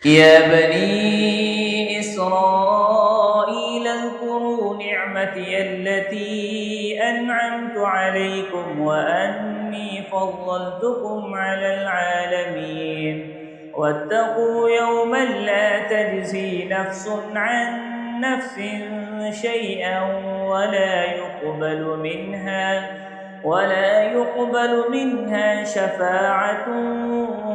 يا بني إسرائيل اذكروا نعمتي التي أنعمت عليكم وأني فضلتكم على العالمين واتقوا يوما لا تجزي نفس عن نفس شيئا ولا يقبل منها شفاعة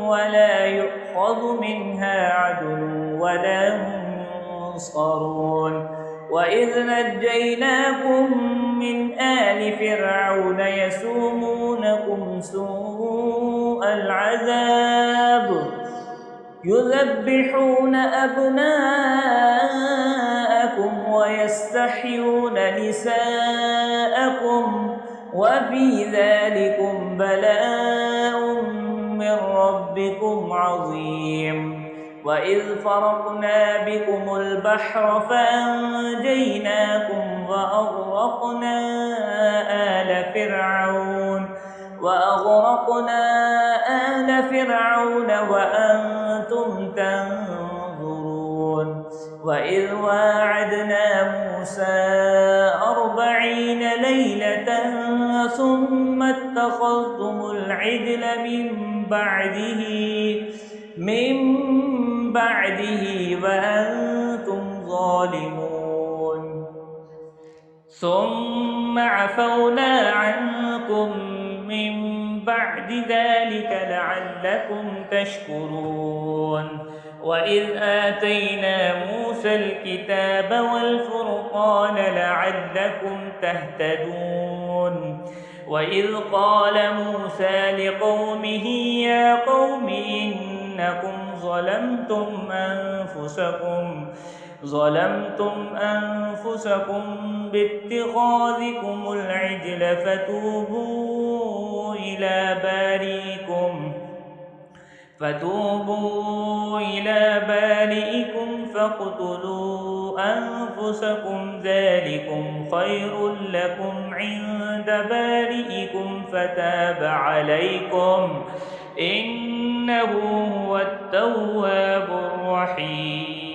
ولا يؤخذ منها عدل ولا هم ينصرون. وإذ نجيناكم من آل فرعون يسومونكم سوء العذاب يذبحون أبناءكم ويستحيون نساءكم وفي ذلكم بلاء من ربكم عظيم. وإذ فرقنا بكم البحر فأنجيناكم وأغرقنا آل فرعون وأنتم تنظرون. وإذ واعدنا موسى 40 ليلة ثم اتخذتم العجل من بعده وأنتم ظالمون. ثم عفونا عنكم من بعد ذلك لعلكم تشكرون. وإذ آتينا موسى الكتاب والفرقان لعلكم تهتدون. وإذ قال موسى لقومه يا قوم إنكم ظلمتم أنفسكم باتخاذكم العجل فتوبوا إلى بارئكم فاقتلوا أنفسكم ذلكم خير لكم عند بارئكم فتاب عليكم إنه هو التواب الرحيم.